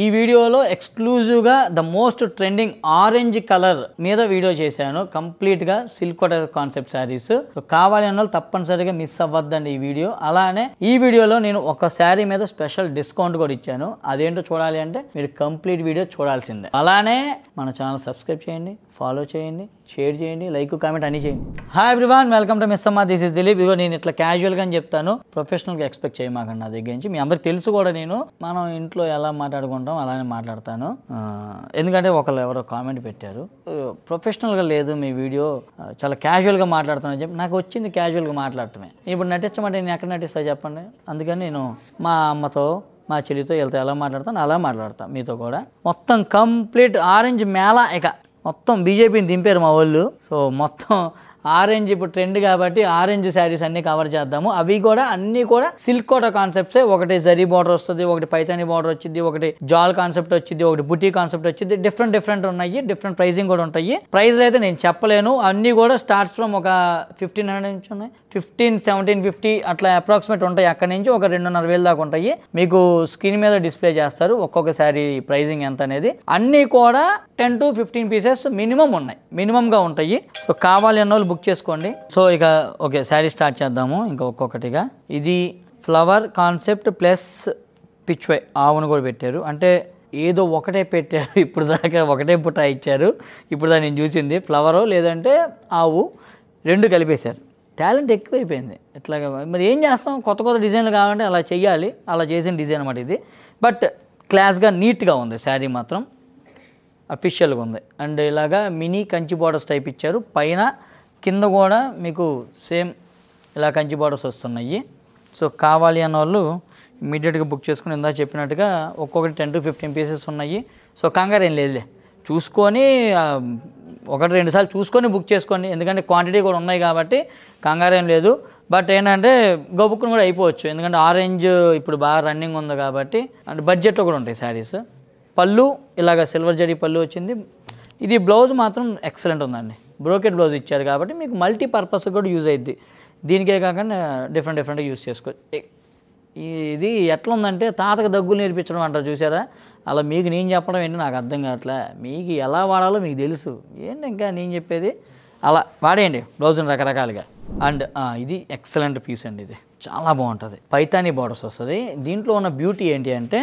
ఈ వీడియోలో ఎక్స్క్లూజివ్గా the most trending orange colour మీద వీడియో చేశాను. కంప్లీట్గా సిల్క్ కోట కాన్సెప్ట్ శారీస్. సో కావాలి అన్న వాళ్ళు తప్పనిసరిగా మిస్ అవ్వద్దండి ఈ వీడియో. అలానే ఈ వీడియోలో నేను ఒక శారీ మీద స్పెషల్ డిస్కౌంట్ కూడా ఇచ్చాను. అదేంటో చూడాలి అంటే మీరు కంప్లీట్ వీడియో చూడాల్సిందే. అలానే మన ఛానల్ సబ్స్క్రైబ్ చేయండి, ఫాలో చేయండి, షేర్ చేయండి, లైక్ కామెంట్ అన్నీ చేయండి. Hi everyone, welcome to miss Amma. This is Dilip. ఇదిగో నేను ఇట్లా క్యాజువల్గా అని చెప్తాను, ప్రొఫెషనల్గా ఎక్స్పెక్ట్ చేయమాకండి నా దగ్గర నుంచి. మీ అందరికి తెలుసు కూడా, మనం ఇంట్లో ఎలా మాట్లాడుకుంటాం అలానే మాట్లాడతాను. ఎందుకంటే ఒకళ్ళు ఎవరో కామెంట్ పెట్టారు, ప్రొఫెషనల్గా లేదు మీ వీడియో, చాలా క్యాజువల్గా మాట్లాడుతానని చెప్పి. నాకు వచ్చింది క్యాజువల్గా మాట్లాడటమే. ఇప్పుడు నటించమంటే నేను ఎక్కడ నటిస్తా చెప్పండి. అందుకని నేను మా అమ్మతో మా చెల్లితో వెళ్తే ఎలా మాట్లాడతాను అలా మాట్లాడతాను. మీతో కూడా మొత్తం కంప్లీట్ ఆరెంజ్ మేళ. ఇక మొత్తం బీజేపీని దింపారు మా వాళ్ళు. సో మొత్తం ఆరెంజ్ ఇప్పుడు ట్రెండ్ కాబట్టి ఆరెంజ్ శారీస్ అన్నీ కవర్ చేద్దాము. అవి కూడా అన్నీ కూడా సిల్క్ కోట కాన్సెప్ట్సే. ఒకటి జరీ బార్డర్ వస్తుంది, ఒకటి పైతాని బార్డర్ వచ్చింది, ఒకటి జాల్ కాన్సెప్ట్ వచ్చింది, ఒకటి బుటీ కాన్సెప్ట్ వచ్చింది. డిఫరెంట్ ఉన్నాయి, డిఫరెంట్ ప్రైజింగ్ కూడా ఉంటాయి. ప్రైస్లు అయితే నేను చెప్పలేను. అన్నీ కూడా స్టార్ట్స్ ఫ్రమ్ ఒక 1500 నుంచి ఉన్నాయి, 1750 అట్లా అప్రాక్సిమేట్ ఉంటాయి. అక్కడ నుంచి ఒక 2500 దాకా ఉంటాయి. మీకు స్క్రీన్ మీద డిస్ప్లే చేస్తారు ఒక్కొక్క శారీ ప్రైజింగ్ ఎంత అనేది. అన్నీ కూడా 10 to 15 పీసెస్ మినిమం ఉన్నాయి, మినిమంగా ఉంటాయి. సో కావాలి అన్న వాళ్ళు బుక్ చేసుకోండి. సో ఇక ఓకే, శారీ స్టార్ట్ చేద్దాము ఇంకా ఒక్కొక్కటిగా. ఇది ఫ్లవర్ కాన్సెప్ట్ ప్లస్ పిచ్వై ఆవును కూడా పెట్టారు. అంటే ఏదో ఒకటే పెట్టారు, ఇప్పుడు దాకా ఒకటే పుట్ట ఇచ్చారు. ఇప్పుడు దాకా నేను చూసింది ఫ్లవరు లేదంటే ఆవు రెండు కలిపేశారు. టాలెంట్ ఎక్కువైపోయింది. ఎట్లాగా మరి ఏం చేస్తాం, కొత్త డిజైన్లు కావాలంటే అలా చెయ్యాలి. అలా చేసిన డిజైన్ అన్నమాట ఇది. బట్ క్లాస్గా నీట్గా ఉంది శారీ, మాత్రం అఫీషియల్గా ఉంది. అండ్ ఇలాగా మినీ కంచి బార్డర్స్ టైప్ ఇచ్చారు. పైన కింద కూడా మీకు సేమ్ ఇలా కంచి బార్డర్స్ వస్తున్నాయి. సో కావాలి అన్న వాళ్ళు ఇమీడియట్గా బుక్ చేసుకుని ఇందా చెప్పినట్టుగా ఒక్కొక్కటి 10 to 15 పీసెస్ ఉన్నాయి. సో కంగారు ఏం లేదులే, చూసుకొని 1-2 సార్లు చూసుకొని బుక్ చేసుకోండి. ఎందుకంటే క్వాంటిటీ కూడా ఉన్నాయి కాబట్టి కంగారు ఏం లేదు. బట్ ఏంటంటే గబుక్కును కూడా అయిపోవచ్చు, ఎందుకంటే ఆరెంజ్ ఇప్పుడు బాగా రన్నింగ్ ఉంది కాబట్టి. అండ్ బడ్జెట్లో కూడా ఉంటాయి శారీస్. పళ్ళు ఇలాగ సిల్వర్ జరీ పళ్ళు వచ్చింది. ఇది బ్లౌజ్ మాత్రం ఎక్సలెంట్ ఉందండి. బ్రోకెట్ బ్లౌజ్ ఇచ్చారు కాబట్టి మీకు మల్టీపర్పస్ కూడా యూజ్ అయ్యిద్ది. దీనికే కాకుండా డిఫరెంట్గా యూజ్ చేసుకోవచ్చు. ఇది ఎట్లా ఉందంటే తాతకు దగ్గులు నేర్పించడం అంటారు చూసారా, అలా మీకు నేను చెప్పడం ఏంటి నాకు అర్థం కావట్లే. మీకు ఎలా వాడాలో మీకు తెలుసు, ఏంటి ఇంకా నేను చెప్పేది. అలా వాడేయండి బ్లౌజ్ని రకరకాలుగా. అండ్ ఇది ఎక్సలెంట్ పీస్ అండి, ఇది చాలా బాగుంటుంది. పైతానీ బార్డర్స్ వస్తుంది. దీంట్లో ఉన్న బ్యూటీ ఏంటి అంటే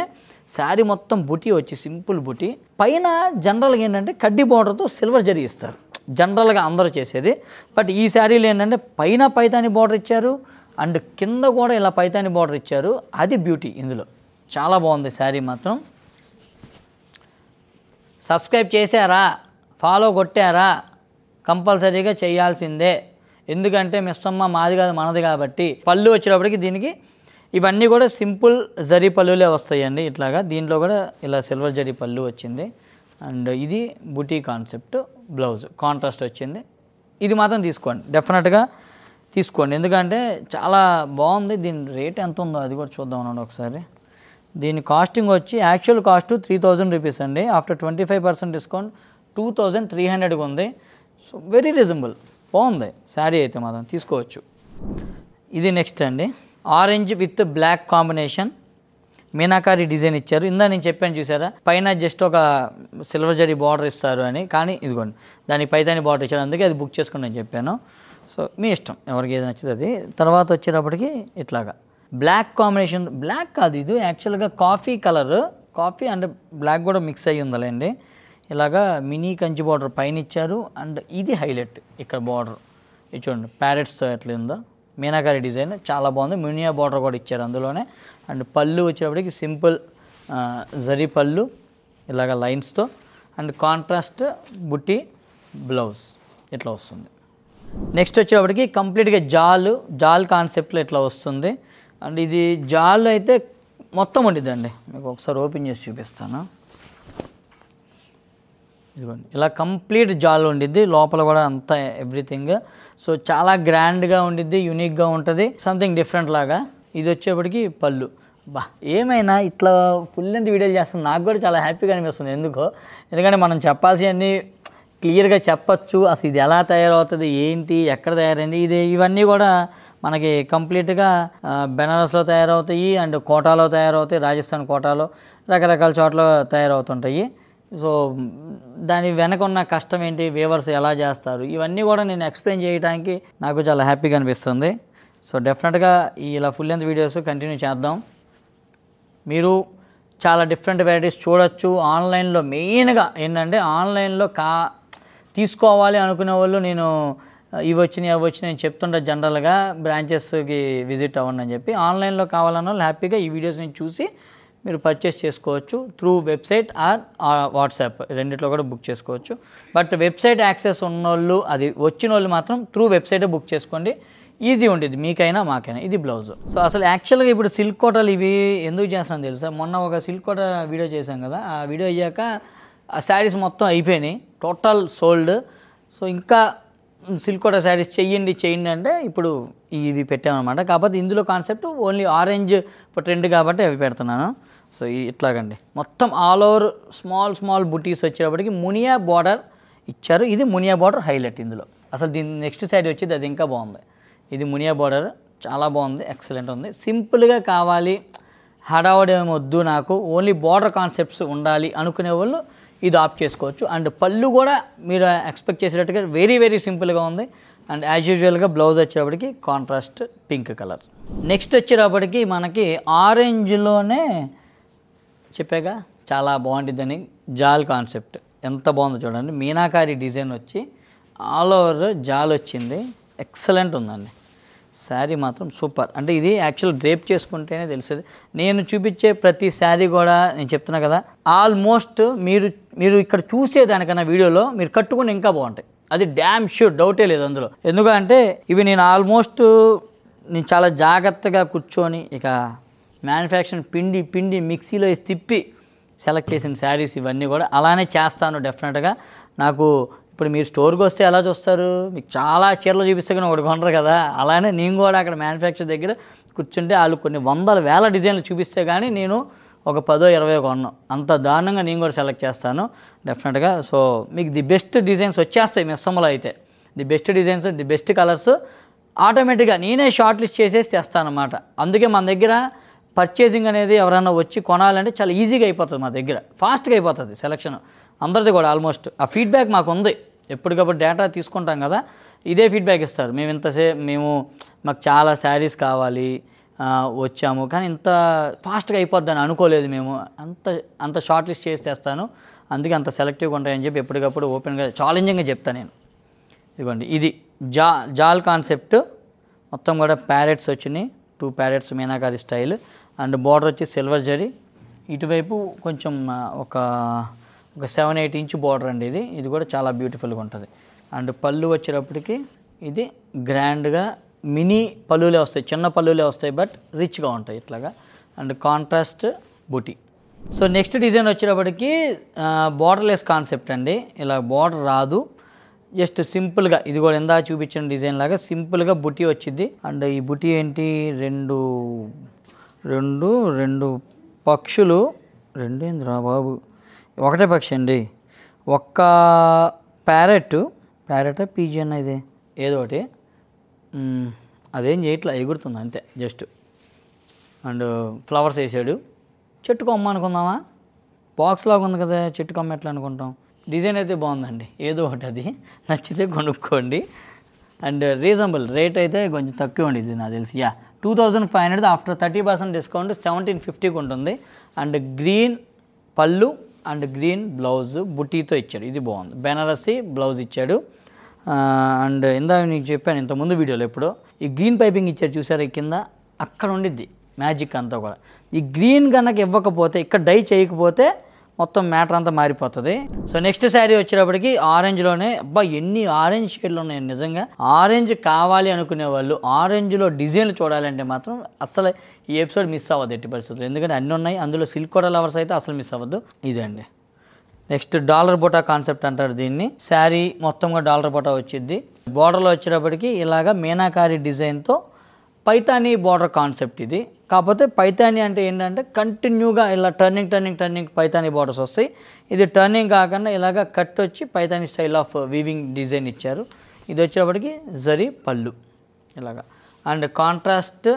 శారీ మొత్తం బుటీ వచ్చి సింపుల్ బుటీ, పైన జనరల్గా ఏంటంటే కడ్డీ బార్డర్తో సిల్వర్ జరీ ఇస్తారు జనరల్గా అందరూ చేసేది. బట్ ఈ శారీలో ఏంటంటే పైన పైతానీ బార్డర్ ఇచ్చారు, అండ్ కింద కూడా ఇలా పైతానీ బార్డర్ ఇచ్చారు. అది బ్యూటీ ఇందులో. చాలా బాగుంది శారీ మాత్రం. సబ్స్క్రైబ్ చేశారా, ఫాలో కొట్టారా, కంపల్సరీగా చేయాల్సిందే. ఎందుకంటే మిస్ అమ్మ మాది కాదు మనది కాబట్టి. పళ్ళు వచ్చేటప్పటికి దీనికి ఇవన్నీ కూడా సింపుల్ జరీ పళ్ళులే వస్తాయండి. ఇట్లాగా దీంట్లో కూడా ఇలా సిల్వర్ జరీ పళ్ళు వచ్చింది. అండ్ ఇది బుటీ కాన్సెప్ట్ బ్లౌజ్ కాంట్రాస్ట్ వచ్చింది. ఇది మాత్రం తీసుకోండి, డెఫినెట్గా తీసుకోండి, ఎందుకంటే చాలా బాగుంది. దీని రేట్ ఎంత ఉందో అది కూడా చూద్దాం అన్నాడు ఒకసారి. దీని కాస్టింగ్ వచ్చి యాక్చువల్ కాస్ట్ 3000 రూపీస్ అండి. ఆఫ్టర్ 25% డిస్కౌంట్ 2300 ఉంది. సో వెరీ రీజనబుల్, బాగుంది శారీ అయితే మాత్రం తీసుకోవచ్చు. ఇది నెక్స్ట్ అండి, orange with black combination meenakari design ఇచ్చారు. ఇందా నేను చెప్పాను చూసారా, పైన జస్ట్ ఒక సిల్వర్ జరీ బార్డర్ ఇస్తారు అని, కానీ ఇదిగోండి దానికి పైతాని బార్డర్ ఇచ్చారు. అందుకే అది బుక్ చేసుకుని నేను చెప్పాను. సో మీ ఇష్టం, ఎవరికి ఏది నచ్చింది అది. తర్వాత వచ్చేటప్పటికి ఇట్లాగా బ్లాక్ కాంబినేషన్, బ్లాక్ కాదు ఇది యాక్చువల్గా coffee colour, coffee and black కూడా మిక్స్ అయ్యి ఉందండి. ఇలాగా మినీ కంచి బార్డర్ పైన ఇచ్చారు. అండ్ ఇది హైలైట్, ఇక్కడ బార్డర్ ఇది చూడండి ప్యారెట్స్తో ఎట్లా ఉందో మీనాకారి డిజైన్ చాలా బాగుంది. మినియా బార్డర్ కూడా ఇచ్చారు అందులోనే. అండ్ పళ్ళు వచ్చేటప్పటికి సింపుల్ జరీ పళ్ళు ఇలాగ లైన్స్తో, అండ్ కాంట్రాస్ట్ బుట్టి బ్లౌజ్ ఇట్లా వస్తుంది. నెక్స్ట్ వచ్చేటప్పటికి కంప్లీట్గా జాల్ కాన్సెప్ట్లో ఇట్లా వస్తుంది. అండ్ ఇది జాల్ అయితే మొత్తం ఉండిద్దండి. మీకు ఒకసారి ఓపెన్ చేసి చూపిస్తాను. ఇదిగోండి ఇలా కంప్లీట్ జాల్ ఉండిద్ది, లోపల కూడా అంతా ఎవ్రీథింగ్. సో చాలా గ్రాండ్గా ఉండిద్ది, యూనిక్గా ఉంటుంది, సంథింగ్ డిఫరెంట్ లాగా. ఇది వచ్చేప్పటికి పళ్ళు. ఏమైనా ఇట్లా ఫుల్ లెంత్ వీడియోలు చేస్తాను, నాకు కూడా చాలా హ్యాపీగా అనిపిస్తుంది. ఎందుకంటే మనం చెప్పాల్సినవన్నీ క్లియర్గా చెప్పచ్చు. అసలు ఇది ఎలా తయారవుతుంది, ఏంటి, ఎక్కడ తయారైంది, ఇవన్నీ కూడా మనకి కంప్లీట్గా బెనారస్లో తయారవుతాయి అండ్ కోటాలో తయారవుతాయి, రాజస్థాన్ కోటాలో రకరకాల చోట్ల తయారవుతుంటాయి. సో దాని వెనక ఉన్న కష్టం ఏంటి, వీవర్స్ ఎలా చేస్తారు, ఇవన్నీ కూడా నేను ఎక్స్ప్లెయిన్ చేయడానికి నాకు చాలా హ్యాపీగా అనిపిస్తుంది. సో డెఫినెట్గా ఇలా ఫుల్ లెంత్ వీడియోస్ కంటిన్యూ చేద్దాం. మీరు చాలా డిఫరెంట్ వెరైటీస్ చూడొచ్చు ఆన్లైన్లో. మెయిన్గా ఏంటంటే ఆన్లైన్లో తీసుకోవాలి అనుకునే వాళ్ళు నేను ఇవి వచ్చినాయి అవి వచ్చినాయి నేను చెప్తుంటా, జనరల్గా బ్రాంచెస్కి విజిట్ అవ్వండి అని చెప్పి. ఆన్లైన్లో కావాలన్న వాళ్ళు హ్యాపీగా ఈ వీడియోస్ని చూసి మీరు పర్చేస్ చేసుకోవచ్చు త్రూ వెబ్సైట్ ఆర్ వాట్సాప్, రెండిట్లో కూడా బుక్ చేసుకోవచ్చు. బట్ వెబ్సైట్ యాక్సెస్ ఉన్నోళ్ళు, అది వచ్చిన వాళ్ళు మాత్రం త్రూ వెబ్సైటే బుక్ చేసుకోండి, ఈజీ ఉంటుంది మీకైనా మాకైనా. ఇది బ్లౌజ్. సో అసలు యాక్చువల్గా ఇప్పుడు సిల్క్ కోటలు ఇవి ఎందుకు చేస్తున్నాను తెలుసా, మొన్న ఒక సిల్క్ కోట వీడియో చేశాం కదా, ఆ వీడియో అయ్యాక ఆ శారీస్ మొత్తం అయిపోయినాయి, టోటల్ సోల్డ్. సో ఇంకా సిల్క్ కోట శారీస్ చేయండి అంటే ఇప్పుడు ఇది పెట్టామన్నమాట. కాకపోతే ఇందులో కాన్సెప్ట్ ఓన్లీ ఆరెంజ్ ఇప్పుడు ట్రెండ్ కాబట్టి అవి పెడుతున్నాను. సో ఇట్లాగండి మొత్తం ఆల్ ఓవర్ స్మాల్ బుటీస్ వచ్చేటప్పటికి మునియా బార్డర్ ఇచ్చారు. ఇది మునియా బార్డర్ హైలైట్ ఇందులో. అసలు దీని నెక్స్ట్ సైడ్ వచ్చేది అది ఇంకా బాగుంది. ఇది మునియా బార్డర్ చాలా బాగుంది, ఎక్సలెంట్ ఉంది. సింపుల్గా కావాలి, హడావడేమో వద్దు, నాకు ఓన్లీ బార్డర్ కాన్సెప్ట్స్ ఉండాలి అనుకునే వాళ్ళు ఇది ఆప్ట్ చేసుకోవచ్చు. అండ్ పళ్ళు కూడా మీరు ఎక్స్పెక్ట్ చేసేటట్టుగా వెరీ సింపుల్గా ఉంది. అండ్ యాజ్ యూజువల్గా బ్లౌజ్ వచ్చేటప్పటికి కాంట్రాస్ట్ పింక్ కలర్. నెక్స్ట్ వచ్చేటప్పటికి మనకి ఆరెంజ్లోనే చెప్పాక చాలా బాగుంటుందని జాల్ కాన్సెప్ట్ ఎంత బాగుందో చూడండి. మీనాకారి డిజైన్ వచ్చి ఆల్ ఓవర్ జాల్ వచ్చింది, ఎక్సలెంట్ ఉందండి. శారీ మాత్రం సూపర్. అంటే ఇది యాక్చువల్ డ్రేప్ చేసుకుంటేనే తెలిసేది. నేను చూపించే ప్రతి శారీ కూడా నేను చెప్తున్నా కదా, ఆల్మోస్ట్ మీరు ఇక్కడ చూసేదానికన్నా వీడియోలో మీరు కట్టుకుని ఇంకా బాగుంటాయి. అది డ్యామ్ షూర్, డౌటే లేదు అందులో. ఎందుకంటే ఇవి నేను చాలా జాగ్రత్తగా కూర్చొని ఇక మ్యానుఫ్యాక్చరింగ్ పిండి మిక్సీలో వేసి తిప్పి సెలెక్ట్ చేసిన శారీస్ ఇవన్నీ కూడా అలానే చేస్తాను డెఫినెట్గా. నాకు ఇప్పుడు మీరు స్టోర్కి వస్తే ఎలా చూస్తారు, మీకు చాలా చీరలు చూపిస్తే కానీ ఒకటి కొనరు కదా, అలానే నేను కూడా అక్కడ మ్యానుఫ్యాక్చర్ దగ్గర కూర్చుంటే వాళ్ళు కొన్ని వేల డిజైన్లు చూపిస్తే కానీ నేను ఒక 10-20 కొన్నాను. అంత దారుణంగా నేను కూడా సెలెక్ట్ చేస్తాను డెఫినెట్గా. సో మీకు ది బెస్ట్ డిజైన్స్ వచ్చేస్తాయి మిస్సమ్మలో అయితే. The best designs, the best colours ఆటోమేటిక్గా నేనే షార్ట్ లిస్ట్ చేసేసి తెస్తాను అన్నమాట. అందుకే మన దగ్గర పర్చేసింగ్ అనేది ఎవరైనా వచ్చి కొనాలంటే చాలా ఈజీగా అయిపోతుంది, మా దగ్గర ఫాస్ట్గా అయిపోతుంది సెలక్షన్ అందరిది కూడా. ఆల్మోస్ట్ ఆ ఫీడ్బ్యాక్ మాకు ఉంది, ఎప్పటికప్పుడు డేటా తీసుకుంటాం కదా, ఇదే ఫీడ్బ్యాక్ ఇస్తారు. మాకు చాలా శారీస్ కావాలి వచ్చాము, కానీ ఇంత ఫాస్ట్గా అయిపోద్దని అనుకోలేదు మేము, అంత షార్ట్ లిస్ట్ చేసి తెస్తాను, అందుకే అంత సెలెక్టివ్గా ఉంటాయని చెప్పి ఎప్పటికప్పుడు ఓపెన్గా ఛాలెంజింగ్గా చెప్తాను నేను. ఇదిగోండి ఇది జాల్ కాన్సెప్ట్, మొత్తం కూడా ప్యారెట్స్ వచ్చినాయి, 2 parrots meenakari style. And border వచ్చి సిల్వర్ జరీ, ఇటువైపు కొంచెం ఒక 7-8 ఇంచ్ బార్డర్ అండి ఇది కూడా చాలా బ్యూటిఫుల్గా ఉంటుంది. అండ్ పళ్ళు వచ్చేటప్పటికి ఇది గ్రాండ్గా మినీ పళ్ళులే వస్తాయి, చిన్న పళ్ళులే వస్తాయి, బట్ రిచ్గా ఉంటాయి ఇట్లాగా. And contrast beauty. So next design వచ్చేటప్పటికి బార్డర్లెస్ కాన్సెప్ట్ అండి. ఇలా బార్డర్ రాదు, జస్ట్ సింపుల్గా ఇది కూడా ఎందా చూపించిన డిజైన్ లాగా సింపుల్గా బుటీ వచ్చింది. అండ్ ఈ బుటీ ఏంటి, రెండు పక్షులు, ఏందిరా బాబు, ఒకటే పక్షి అండి, ఒక్క ప్యారెట్ పీజీ అన్న ఇది ఏదో ఒకటి, అదేం చేయట్లా, ఎగురుతుంది అంతే జస్ట్. అండ్ ఫ్లవర్స్ వేసాడు, చెట్టు కొమ్మ అనుకుందామా, బాక్స్ లాగా ఉంది కదా, చెట్టు కొమ్మ ఎట్లా అనుకుంటాం. డిజైన్ అయితే బాగుందండి, ఏదో ఒకటి అది నచ్చితే కొనుక్కోండి. అండ్ రీజనబుల్ రేట్ అయితే కొంచెం తక్కువ ఉండేది నాకు తెలిసి. 2500 ఆఫ్టర్ 30% డిస్కౌంట్ 1750కి ఉంటుంది. అండ్ గ్రీన్ పళ్ళు అండ్ గ్రీన్ బ్లౌజ్ బుటీతో ఇచ్చాడు, ఇది బాగుంది. బెనారసి బ్లౌజ్ ఇచ్చాడు. అండ్ ఇందాక నీకు చెప్పాను ఇంతకుముందు వీడియోలో ఎప్పుడో, ఈ గ్రీన్ పైపింగ్ ఇచ్చాడు చూసారు కింద, అక్కడ ఉండిద్ది మ్యాజిక్ అంతా కూడా. ఈ గ్రీన్ కనుక ఇవ్వకపోతే, ఇక్కడ డై చేయకపోతే మొత్తం మ్యాటర్ అంతా మారిపోతుంది. సో నెక్స్ట్ శారీ వచ్చేటప్పటికి ఆరెంజ్లోనే, అబ్బా ఎన్ని ఆరెంజ్ షేడ్లు ఉన్నాయి నిజంగా. ఆరెంజ్ కావాలి అనుకునే వాళ్ళు, ఆరెంజ్లో డిజైన్లు చూడాలంటే మాత్రం అసలు ఈ ఎపిసోడ్ మిస్ అవ్వదు ఎట్టి పరిస్థితుల్లో, ఎందుకంటే అన్నీ ఉన్నాయి. అందులో సిల్క్ కోట లవర్స్ అయితే అసలు మిస్ అవ్వద్దు. ఇదండి నెక్స్ట్ డాలర్ బోటా కాన్సెప్ట్ అంటారు దీన్ని. శారీ మొత్తంగా డాలర్ బోటా వచ్చింది. బార్డర్లో వచ్చేటప్పటికి ఇలాగా మీనాకారి డిజైన్తో పైతానీ బార్డర్ కాన్సెప్ట్ ఇది. కాకపోతే పైతానీ అంటే ఏంటంటే కంటిన్యూగా ఇలా టర్నింగ్ పైతానీ బార్డర్స్ వస్తాయి. ఇది టర్నింగ్ కాకుండా ఇలాగ కట్ వచ్చి Paithani style of weaving design ఇచ్చారు. ఇది వచ్చేటప్పటికి జరీ పళ్ళు ఇలాగా. అండ్ కాంట్రాస్ట్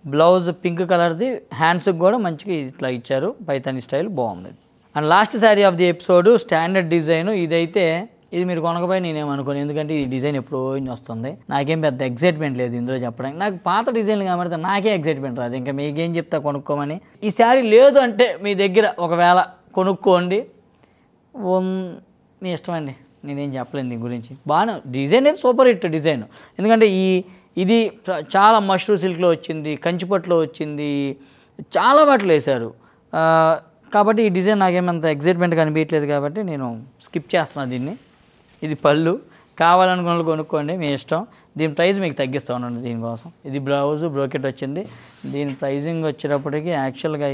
బ్లౌజ్ పింక్ కలర్ది, హ్యాండ్స్కి కూడా మంచిగా ఇట్లా ఇచ్చారు, పైతాని స్టైల్ బాగుంది. And last sari of the episode standard design. ఇదైతే ఇది మీరు కొనకపోయి నేనేమనుకోను, ఎందుకంటే ఈ డిజైన్ ఎప్పుడో వస్తుంది. నాకేం పెద్ద ఎగ్జైట్మెంట్ లేదు ఇందులో చెప్పడానికి. నాకు పాత డిజైన్లు కాబట్టి నాకే ఎగ్జైట్మెంట్ రాదు. ఇంకా మీకేం చెప్తా కొనుక్కోమని. ఈ శారీ లేదు అంటే మీ దగ్గర ఒకవేళ కొనుక్కోండి, మీ ఇష్టం అండి, నేనేం చెప్పలేను దీని గురించి. బాగానే డిజైన్ అయితే సూపర్ హిట్ డిజైన్. ఎందుకంటే ఇది చాలా మష్రూ సిల్క్లో వచ్చింది, కంచిపట్లో వచ్చింది, చాలా వాటిలో వేశారు. కాబట్టి ఈ డిజైన్ నాకేమంత ఎగ్జైట్మెంట్ కనిపించట్లేదు కాబట్టి నేను స్కిప్ చేస్తున్నాను దీన్ని. ఇది పళ్ళు, కావాలనుకున్న కొనుక్కోండి, మీ ఇష్టం. దీని ప్రైస్ మీకు తగ్గిస్తూ ఉన్నాను దీనికోసం. ఇది బ్లౌజ్ బ్రోకెట్ వచ్చింది. దీని ప్రైజింగ్ వచ్చేటప్పటికి యాక్చువల్గా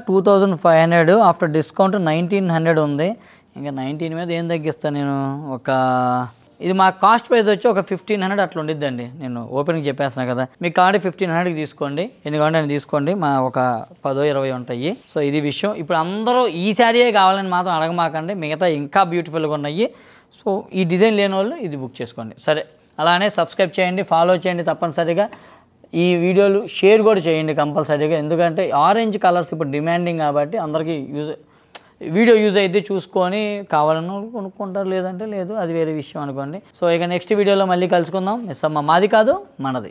2500, ఆఫ్టర్ డిస్కౌంట్ 1900 ఉంది. ఇంకా 19 మీద ఏం తగ్గిస్తాను నేను. ఇది మా కాస్ట్ ప్రైస్ వచ్చి ఒక 1500 అట్లా ఉండిద్దండి. నేను ఓపెనింగ్ చెప్పేస్తున్నా కదా, మీకు కావాలి 1500కి తీసుకోండి, ఎందుకంటే నేను తీసుకోండి, మా ఒక 10-20 ఉంటాయి. సో ఇది విషయం. ఇప్పుడు అందరూ ఈ శారీయే కావాలని మాత్రం అడగమాకండి, మిగతా ఇంకా బ్యూటిఫుల్గా ఉన్నాయి. సో ఈ డిజైన్ లేని వాళ్ళు ఇది బుక్ చేసుకోండి. సరే, అలానే సబ్స్క్రైబ్ చేయండి, ఫాలో చేయండి తప్పనిసరిగా. ఈ వీడియోలు షేర్ కూడా చేయండి కంపల్సరీగా, ఎందుకంటే ఆరెంజ్ కలర్స్ ఇప్పుడు డిమాండింగ్ కాబట్టి అందరికీ వీడియో యూజ్ అయితే చూసుకొని కావాలని కొనుక్కుంటారు, లేదంటే లేదు, అది వేరే విషయం అనుకోండి. సో ఇక నెక్స్ట్ వీడియోలో మళ్ళీ కలుసుకుందాం. మిస్ అమ్మ మాది కాదు మనది.